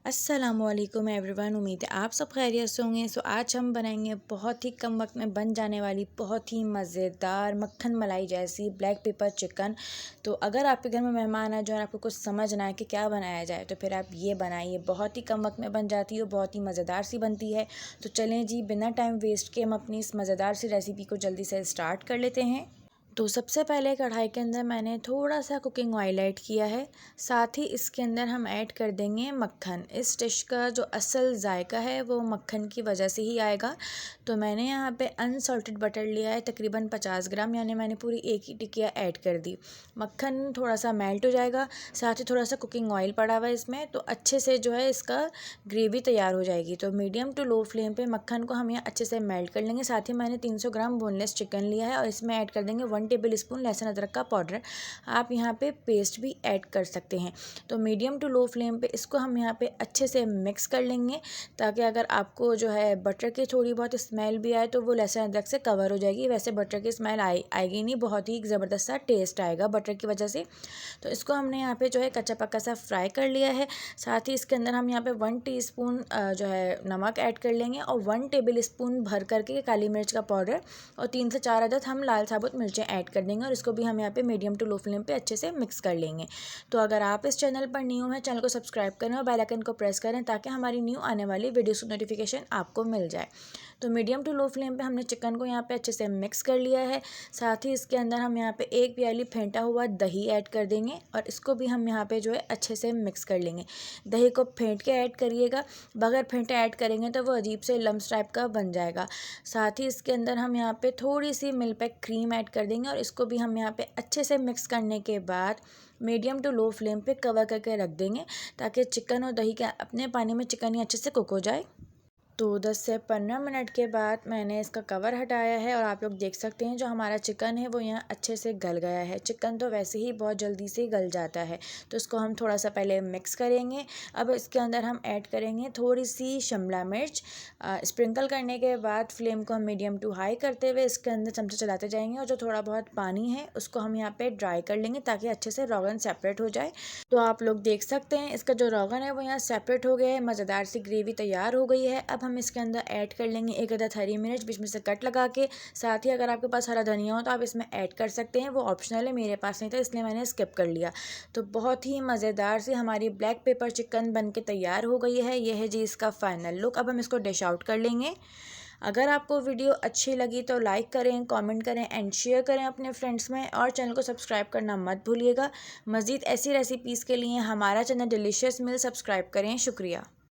अस्सलामुअलैकुम एवरीवन। उम्मीद है आप सब खैरियत से होंगे। आज हम बनाएंगे बहुत ही कम वक्त में बन जाने वाली बहुत ही मज़ेदार मक्खन मलाई जैसी ब्लैक पेपर चिकन। तो अगर आपके घर में मेहमान आए जो है आपको कुछ समझ ना आए कि क्या बनाया जाए तो फिर आप ये बनाइए, बहुत ही कम वक्त में बन जाती है, बहुत ही मज़ेदार सी बनती है। तो चलें जी, बिना टाइम वेस्ट के हम अपनी इस मज़ेदार सी रेसिपी को जल्दी से स्टार्ट कर लेते हैं। तो सबसे पहले कढ़ाई के अंदर मैंने थोड़ा सा कुकिंग ऑयल ऐड किया है। साथ ही इसके अंदर हम ऐड कर देंगे मक्खन। इस डिश का जो असल जायका है वो मक्खन की वजह से ही आएगा। तो मैंने यहाँ पे अनसॉल्टेड बटर लिया है तकरीबन 50 ग्राम, यानी मैंने पूरी एक ही टिकिया ऐड कर दी। मक्खन थोड़ा सा मेल्ट हो जाएगा, साथ ही थोड़ा सा कुकिंग ऑयल पड़ा हुआ है इसमें, तो अच्छे से जो है इसका ग्रेवी तैयार हो जाएगी। तो मीडियम टू लो फ्लेम पे मक्खन को हम यहाँ अच्छे से मेल्ट कर लेंगे। साथ ही मैंने 300 ग्राम बोनलेस चिकन लिया है और इसमें ऐड कर देंगे 1 टेबल स्पून लहसुन अदरक का पाउडर। आप यहाँ पे पेस्ट भी ऐड कर सकते हैं। तो मीडियम टू लो फ्लेम पे इसको हम यहाँ पे अच्छे से मिक्स कर लेंगे, ताकि अगर आपको जो है बटर की थोड़ी बहुत स्मेल भी आए तो वो लहसुन अदरक से कवर हो जाएगी। वैसे बटर की स्मेल आएगी नहीं, बहुत ही ज़बरदस्त सा टेस्ट आएगा बटर की वजह से। तो इसको हमने यहाँ पे जो है कच्चा पक्का सा फ्राई कर लिया है। साथ ही इसके अंदर हम यहाँ पे 1 टीस्पून जो है नमक ऐड कर लेंगे और 1 टेबल स्पून भर करके काली मिर्च का पाउडर और 3 से 4 अदद हम लाल साबुत मिर्चें ऐड कर देंगे और इसको भी हम यहाँ पे मीडियम टू लो फ्लेम पे अच्छे से मिक्स कर लेंगे। तो अगर आप इस चैनल पर न्यू हैं, चैनल को सब्सक्राइब करें और बेल आइकन को प्रेस करें ताकि हमारी न्यू आने वाली वीडियोस की नोटिफिकेशन आपको मिल जाए। तो मीडियम टू लो फ्लेम पे हमने चिकन को यहाँ पे अच्छे से मिक्स कर लिया है। साथ ही इसके अंदर हम यहाँ पे 1 प्याली फेंटा हुआ दही ऐड कर देंगे और इसको भी हम यहाँ पे जो है अच्छे से मिक्स कर लेंगे। दही को फेंट के ऐड करिएगा, बगैर फेंटे ऐड करेंगे तो वो अजीब से लम्स टाइप का बन जाएगा। साथ ही इसके अंदर हम यहाँ पे थोड़ी सी मिल्क पैक क्रीम ऐड कर देंगे और इसको भी हम यहाँ पे अच्छे से मिक्स करने के बाद मीडियम टू लो फ्लेम पे कवर करके रख देंगे, ताकि चिकन और दही के अपने पानी में चिकन ही अच्छे से कुक हो जाए। तो 10 से 15 मिनट के बाद मैंने इसका कवर हटाया है और आप लोग देख सकते हैं जो हमारा चिकन है वो यहाँ अच्छे से गल गया है। चिकन तो वैसे ही बहुत जल्दी से गल जाता है, तो इसको हम थोड़ा सा पहले मिक्स करेंगे। अब इसके अंदर हम ऐड करेंगे थोड़ी सी शिमला मिर्च। स्प्रिंकल करने के बाद फ्लेम को हम मीडियम टू हाई करते हुए इसके अंदर चमचा चलाते जाएंगे और जो थोड़ा बहुत पानी है उसको हम यहाँ पे ड्राई कर लेंगे ताकि अच्छे से रोगन सेपरेट हो जाए। तो आप लोग देख सकते हैं इसका जो रोगन है वो यहाँ सेपरेट हो गया है, मज़ेदार सी ग्रेवी तैयार हो गई है। अब हम इसके अंदर ऐड कर लेंगे 1 अदद हरी मिर्च बीच में से कट लगा के। साथ ही अगर आपके पास हरा धनिया हो तो आप इसमें ऐड कर सकते हैं, वो ऑप्शनल है, मेरे पास नहीं था इसलिए मैंने स्किप कर लिया। तो बहुत ही मज़ेदार सी हमारी ब्लैक पेपर चिकन बन के तैयार हो गई है। यह है जी इसका फाइनल लुक। अब हम इसको डिश आउट कर लेंगे। अगर आपको वीडियो अच्छी लगी तो लाइक करें, कमेंट करें एंड शेयर करें अपने फ्रेंड्स में, और चैनल को सब्सक्राइब करना मत भूलिएगा। मज़ीद ऐसी रेसिपीज़ के लिए हमारा चैनल डिलीशियस मील सब्सक्राइब करें। शुक्रिया।